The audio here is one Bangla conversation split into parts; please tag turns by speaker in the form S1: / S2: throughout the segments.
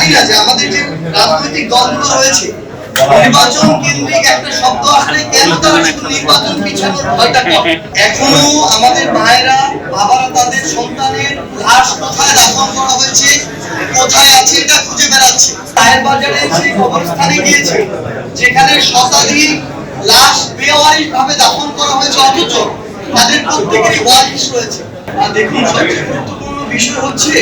S1: জানি না যে আমাদের যে রাজনৈতিক দলগুলো রয়েছে নির্বাচন কেন্দ্রিক একটা শব্দ আসলে কেন তারা শুধু নির্বাচন পিছানোর ভয়টা করে। এখনো আমাদের মায়েরা বাবারা তাদের সন্তানের লাশ কোথায় দাফন করা হয়েছে, কোথায় আছে এটা খুঁজে বেড়াচ্ছে। রায়ের বাজারে সেই কবরস্থানে গিয়েছে যেখানে শতাধিক লাশ বেওয়ারিশ ভাবে দাফন করা হয়েছে, অথচ তাদের প্রত্যেকেরই ওয়ারিশ রয়েছে। আর দেখুন, সবচেয়ে গুরুত্বপূর্ণ বিষয় হচ্ছে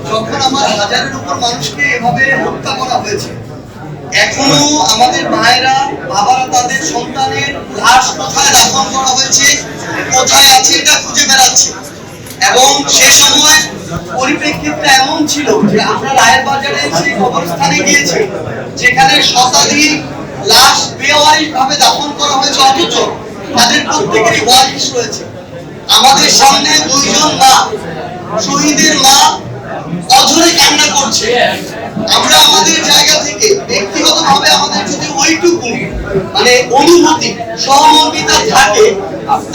S1: যখন আমার হাজারের উপর মানুষকে এভাবে হত্যা করা হয়েছে, এখনো আমাদের মায়েরা বাবারা তাদের সন্তানের লাশ কোথায় দাফন করা হয়েছে, কোথায় আছে এটা খুঁজে বেড়াচ্ছে। এবং সে সময় পরিপ্রেক্ষিতটা এমন ছিল যে আমরা রায়ের বাজারে সেই কবরস্থানে গিয়েছি যেখানে শতাধিক লাশ বেওয়ারিশ ভাবে দাফন করা হয়েছে, অথচ তাদের প্রত্যেকেরই ওয়ারিশ রয়েছে। আমাদের সামনে দুইজন মা, শহীদের মা, অঝরে কান্না করছে। আমরা আমাদের জায়গা থেকে ব্যক্তিগতভাবে আমাদের যদি ওইটুকু অনুভূতি, সহমর্মিতা থাকে,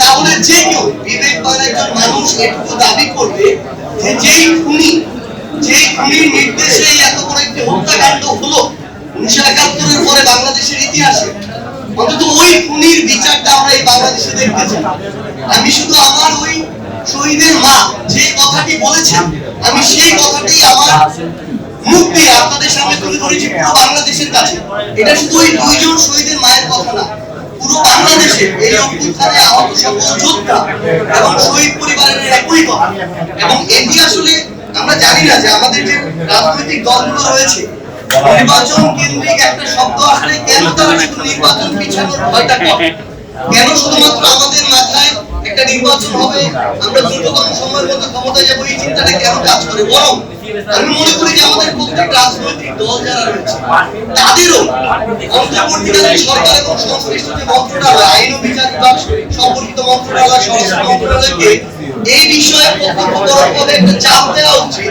S1: তাহলে যে কেউ বিবেকবান একজন মানুষ এটুকু দাবি করবে যে যেই খুনির নির্দেশে এত বড় একটি হত্যাকাণ্ড হলো 1971-এর পরে বাংলাদেশের ইতিহাসে, অন্তত ওই খুনির বিচারটা আমরা এই বাংলাদেশে দেখতে চাই। আমি শুধু আমার ওই শহীদের মা যে কথাটি বলেছেন, আমি সেই কথাটাই আমার মুখ দিয়ে আপনাদের সামনে তুলে ধরেছি পুরো বাংলাদেশের কাছে। এটা শুধু ওই দুইজন শহীদের মায়ের কথা না, পুরো বাংলাদেশের এই অভ্যুত্থানে আহত সকল যোদ্ধা এবং শহীদ পরিবারের একই কথা। এবং এটি আসলে আমরা জানি না যে আমাদের যে রাজনৈতিক দলগুলো রয়েছে নির্বাচন কেন্দ্রিক একটা শব্দ আসলে কেন তারা শুধু নির্বাচন পিছানোর ভয়টা করে। কেন শুধুমাত্র আমাদের মাথায় একটা নির্বাচন হবে, আমরা দ্রুততম সময়ের মধ্যে ক্ষমতায় যাবো, এই চিন্তাটা কেন কাজ করে? বরং আমি মনে করি যে আমাদের প্রত্যেক রাজনৈতিক দল যারা রয়েছে তাদেরও অন্তর্বর্তীকালীন সরকার এবং সংশ্লিষ্ট যে মন্ত্রণালয়, আইন ও বিচার বিভাগ সম্পর্কিত মন্ত্রণালয়, স্বরাষ্ট্র মন্ত্রণালয়কে এই বিষয়ে প্রত্যক্ষভাবে একটা চাপ দেওয়া উচিত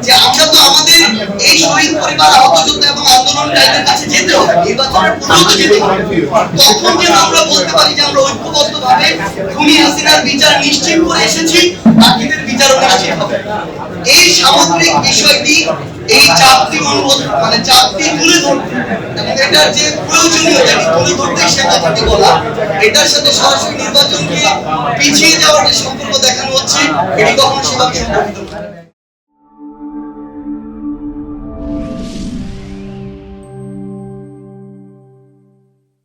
S1: যে আমরা তো আমাদের এই শহীদ পরিবার, আহত যোদ্ধা এবং আন্দোলনকারীদের কাছে যেতে হবে, নির্বাচনের পূর্বে তো যেতে হবে। তখন যেন আমরা বলতে পারি যে আমরা ঐক্যবদ্ধভাবে খুনি হাসিনার বিচার নিশ্চিত করে এসেছি, বাকিদের বিচারও নিশ্চিত হবে। এই সামগ্রিক বিষয়টি, এই চাপটি চাপটি তুলে ধরতে এবং এটার যে প্রয়োজনীয়তা তুলে ধরতে সে কথাটি বলা, এটার সাথে সরাসরি নির্বাচনকে পিছিয়ে যাওয়ার যে সম্পর্ক দেখানো হচ্ছে, এটি কখনো সেভাবে সম্পর্কিত নয়।